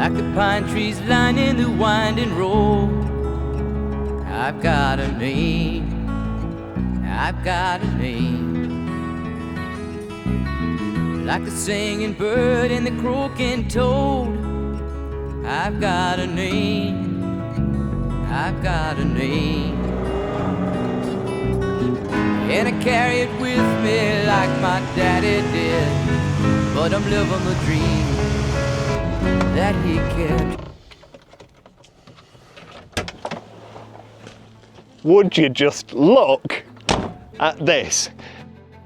like the pine trees lining the winding road. I've got a name, I've got a name, like the singing bird and the croaking toad. I've got a name, I've got a name, and I carry it with me like my daddy did. But I'm living the dream that he kept. Would you just look at this?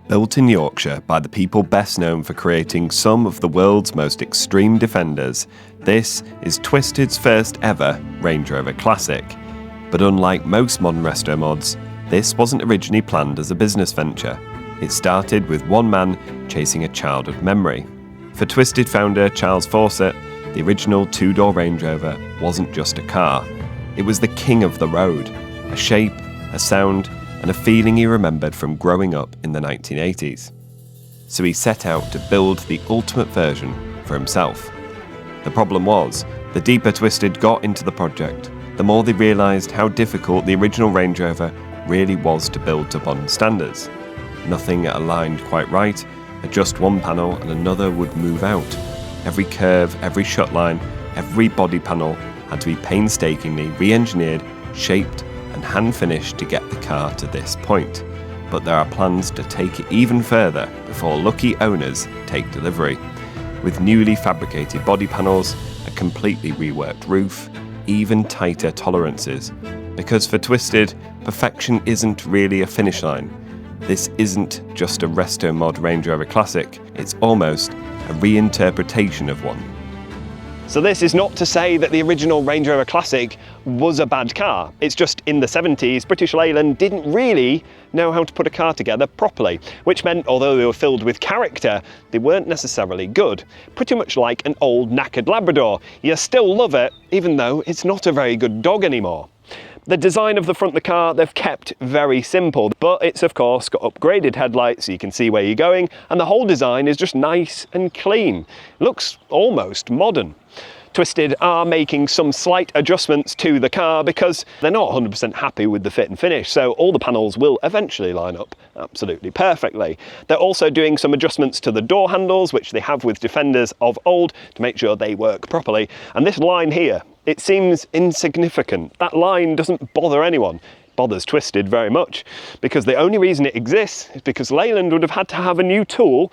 Built in Yorkshire by the people best known for creating some of the world's most extreme defenders, this is Twisted's first ever Range Rover Classic. But unlike most modern resto mods, this wasn't originally planned as a business venture. It started with one man chasing a childhood memory. For Twisted founder Charles Fawcett, the original two-door Range Rover wasn't just a car. It was the king of the road, a shape, a sound, and a feeling he remembered from growing up in the 1980s. So he set out to build the ultimate version for himself. The problem was, the deeper Twisted got into the project, the more they realised how difficult the original Range Rover really was to build to modern standards. Nothing aligned quite right, adjust one panel and another would move out. Every curve, every shut line, every body panel had to be painstakingly re-engineered, shaped and hand-finished to get the car to this point. But there are plans to take it even further before lucky owners take delivery. With newly fabricated body panels, a completely reworked roof, even tighter tolerances. Because for Twisted, perfection isn't really a finish line. This isn't just a resto mod Range Rover Classic, it's almost a reinterpretation of one. So this is not to say that the original Range Rover Classic was a bad car. It's just in the 70s, British Leyland didn't really know how to put a car together properly, which meant although they were filled with character, they weren't necessarily good. Pretty much like an old knackered Labrador. You still love it, even though it's not a very good dog anymore. The design of the front of the car they've kept very simple, but it's of course got upgraded headlights so you can see where you're going, and the whole design is just nice and clean. It looks almost modern. Twisted are making some slight adjustments to the car because they're not 100% happy with the fit and finish, so all the panels will eventually line up absolutely perfectly. They're also doing some adjustments to the door handles, which they have with Defenders of old, to make sure they work properly. And this line here, it seems insignificant. That line doesn't bother anyone. It bothers Twisted very much, because the only reason it exists is because Leyland would have had to have a new tool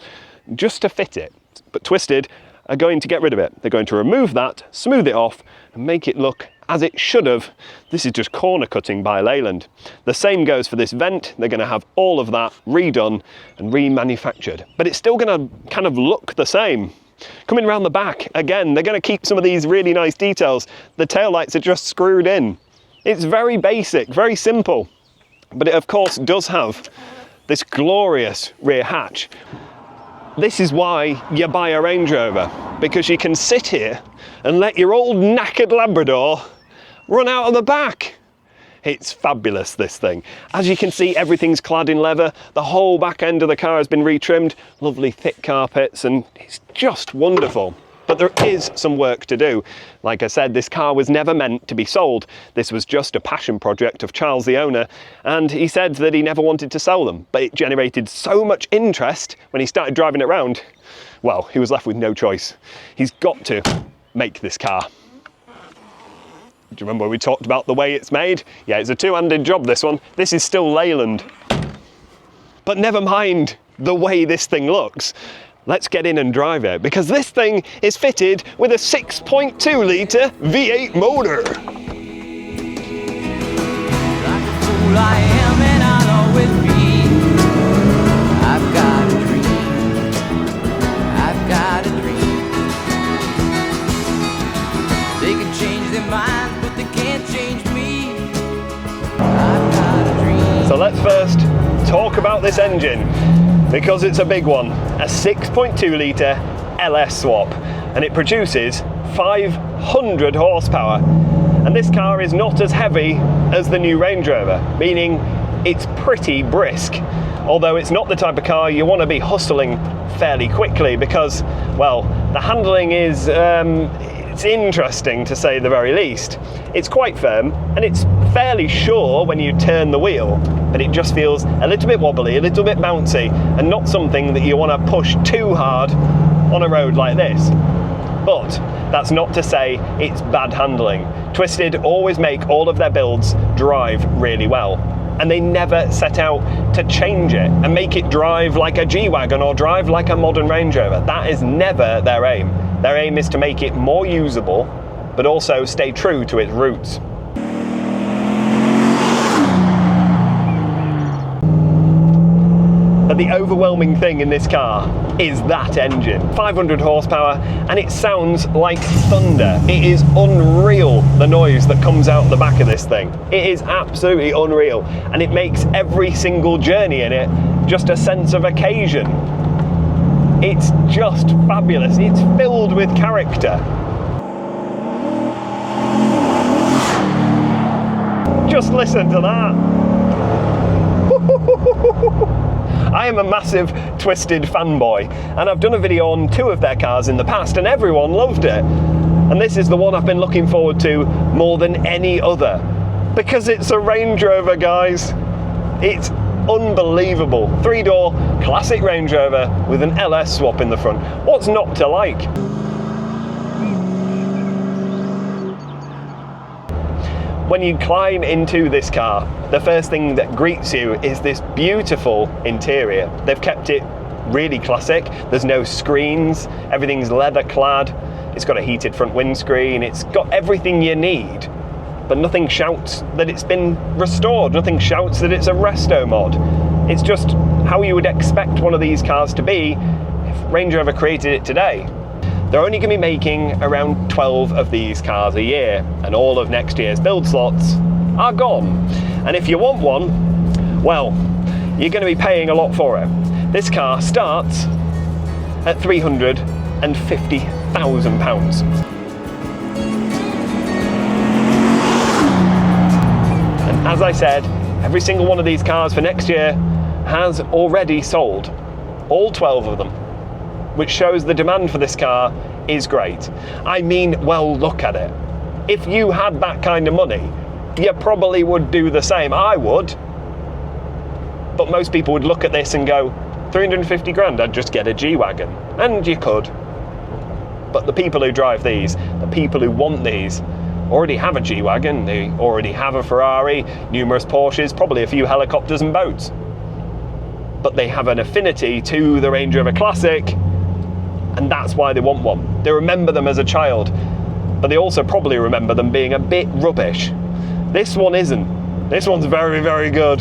just to fit it. But Twisted are going to get rid of it. They're going to remove that, smooth it off, and make it look as it should have. This is just corner cutting by Leyland. The same goes for this vent. They're going to have all of that redone and remanufactured. But it's still going to kind of look the same. Coming around the back, again, they're going to keep some of these really nice details. The taillights are just screwed in. It's very basic, very simple. But it of course does have this glorious rear hatch. This is why you buy a Range Rover, because you can sit here and let your old knackered Labrador run out of the back. It's fabulous, this thing. As you can see, everything's clad in leather. The whole back end of the car has been retrimmed. Lovely thick carpets, and it's just wonderful. But there is some work to do. Like I said, this car was never meant to be sold. This was just a passion project of Charles, the owner, and he said that he never wanted to sell them. But it generated so much interest when he started driving it around, well, he was left with no choice. He's got to make this car. Do you remember when we talked about the way it's made? Yeah, it's a two-handed job, this one. This is still Leyland. But never mind the way this thing looks. Let's get in and drive it, because this thing is fitted with a 6.2 litre V8 motor. Like a fool I am and I'll always be. I've got a dream. I've got a dream. They can change their minds, but they can't change me. I've got a dream. So let's first talk about this engine, because it's a big one. A 6.2 litre LS swap, and it produces 500 horsepower. And this car is not as heavy as the new Range Rover, meaning it's pretty brisk. Although it's not the type of car you want to be hustling fairly quickly, because, well, the handling is It's interesting to say the very least. It's quite firm and it's fairly sure when you turn the wheel, but it just feels a little bit wobbly, a little bit bouncy, and not something that you want to push too hard on a road like this. But that's not to say it's bad handling. Twisted always make all of their builds drive really well, and they never set out to change it and make it drive like a G-Wagon or drive like a modern Range Rover. That is never their aim. Their aim is to make it more usable, but also stay true to its roots. But the overwhelming thing in this car is that engine. 500 horsepower, and it sounds like thunder. It is unreal, the noise that comes out the back of this thing. It is absolutely unreal, and it makes every single journey in it just a sense of occasion. It's just fabulous. It's filled with character. Just listen to that. I am a massive Twisted fanboy, and I've done a video on 2 of their cars in the past and everyone loved it. And this is the one I've been looking forward to more than any other, because it's a Range Rover, guys. It's unbelievable. 3-door classic Range Rover with an LS swap in the front. What's not to like? When you climb into this car, the first thing that greets you is this beautiful interior. They've kept it really classic. There's no screens, everything's leather clad. It's got a heated front windscreen. It's got everything you need, but nothing shouts that it's been restored. Nothing shouts that it's a resto mod. It's just how you would expect one of these cars to be if Range Rover created it today. They're only going to be making around 12 of these cars a year, and all of next year's build slots are gone. And if you want one, well, you're going to be paying a lot for it. This car starts at £350,000. And as I said, every single one of these cars for next year has already sold. All 12 of them. Which shows the demand for this car is great. I mean, well, look at it. If you had that kind of money, you probably would do the same. I would. But most people would look at this and go, 350 grand, I'd just get a G-Wagon. And you could. But the people who drive these, the people who want these, already have a G-Wagon, they already have a Ferrari, numerous Porsches, probably a few helicopters and boats. But they have an affinity to the Range Rover Classic, and that's why they want one. They remember them as a child, but they also probably remember them being a bit rubbish. This one isn't. This one's very, very good.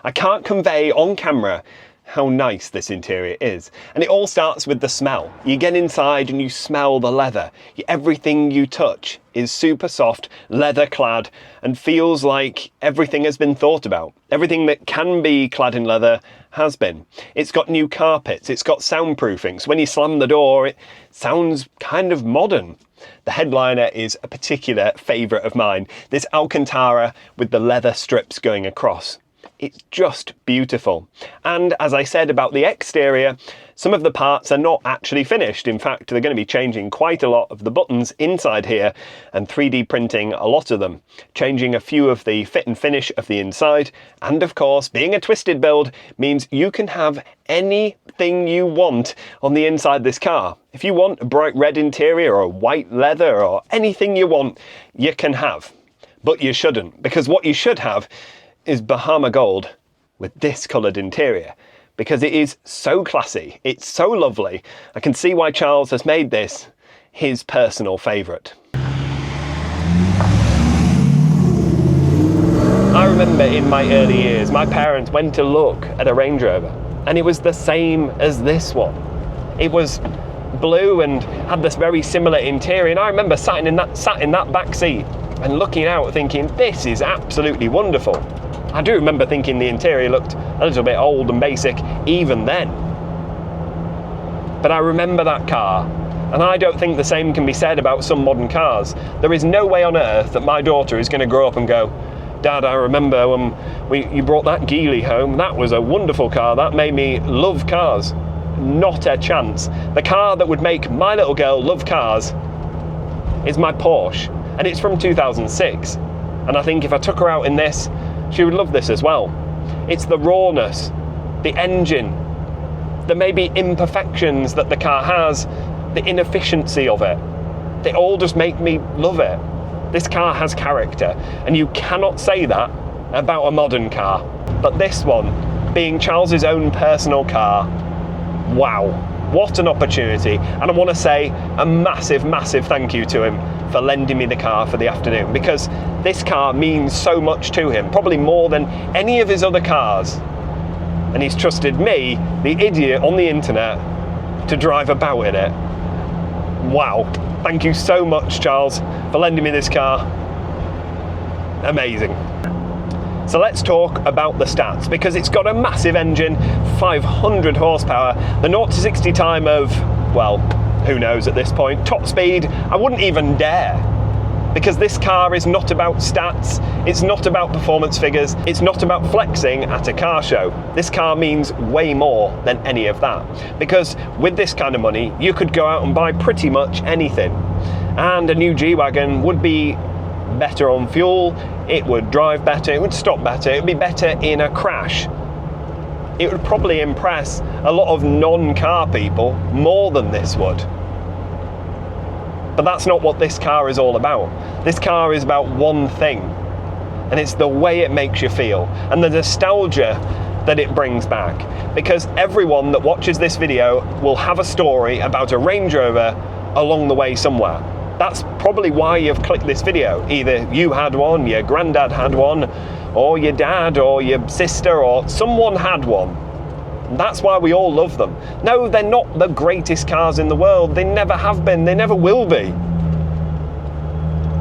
I can't convey on camera how nice this interior is. And it all starts with the smell. You get inside and you smell the leather. Everything you touch is super soft, leather clad, and feels like everything has been thought about. Everything that can be clad in leather has been. It's got new carpets, it's got soundproofing, so when you slam the door, it sounds kind of modern. The headliner is a particular favourite of mine. This Alcantara with the leather strips going across. It's just beautiful. And as I said about the exterior, some of the parts are not actually finished. In fact, they're going to be changing quite a lot of the buttons inside here and 3D printing a lot of them, changing a few of the fit and finish of the inside. And of course, being a Twisted build means you can have anything you want on the inside this car. If you want a bright red interior or white leather or anything you want, you can have. But you shouldn't, because what you should have is Bahama gold with this coloured interior, because it is so classy, it's so lovely. I can see why Charles has made this his personal favourite. I remember in my early years, my parents went to look at a Range Rover, and it was the same as this one. It was blue and had this very similar interior, and I remember sat in that back seat and looking out thinking, this is absolutely wonderful. I do remember thinking the interior looked a little bit old and basic even then. But I remember that car, and I don't think the same can be said about some modern cars. There is no way on earth that my daughter is going to grow up and go, Dad, I remember when you brought that Geely home, that was a wonderful car, that made me love cars. Not a chance. The car that would make my little girl love cars is my Porsche, and it's from 2006. And I think if I took her out in this, she would love this as well. It's the rawness, the engine, the maybe imperfections that the car has, the inefficiency of it. They all just make me love it. This car has character, and you cannot say that about a modern car. But this one, being Charles's own personal car, wow, what an opportunity. And I want to say a massive, massive thank you to him for lending me the car for the afternoon, because this car means so much to him, probably more than any of his other cars. And he's trusted me, the idiot on the internet, to drive about in it. Wow, thank you so much, Charles, for lending me this car. Amazing. So let's talk about the stats, because it's got a massive engine, 500 horsepower, the 0 to 60 time of, well, who knows at this point. Top speed, I wouldn't even dare, because this car is not about stats, it's not about performance figures, it's not about flexing at a car show. This car means way more than any of that, because with this kind of money, you could go out and buy pretty much anything. And a new G-Wagon would be better on fuel, it would drive better, it would stop better, it would be better in a crash. It would probably impress a lot of non-car people more than this would. But that's not what this car is all about. This car is about one thing, and it's the way it makes you feel and the nostalgia that it brings back. Because everyone that watches this video will have a story about a Range Rover along the way somewhere. That's probably why you've clicked this video. Either you had one, your granddad had one, or your dad, or your sister, or someone had one. That's why we all love them. No, they're not the greatest cars in the world. They never have been, they never will be.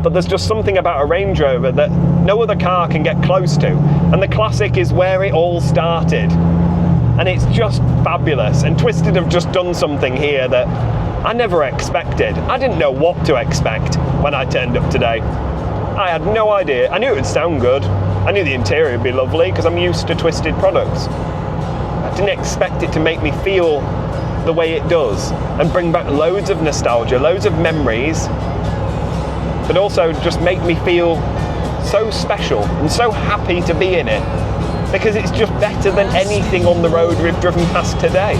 But there's just something about a Range Rover that no other car can get close to. And the Classic is where it all started. And it's just fabulous. And Twisted have just done something here that I never expected. I didn't know what to expect when I turned up today. I had no idea. I knew it would sound good. I knew the interior would be lovely because I'm used to Twisted products. I didn't expect it to make me feel the way it does and bring back loads of nostalgia, loads of memories, but also just make me feel so special and so happy to be in it, because it's just better than anything on the road we've driven past today.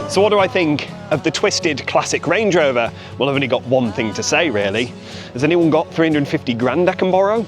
So what do I think of the Twisted Classic Range Rover? Well, I've only got one thing to say, really. Has anyone got 350 grand I can borrow?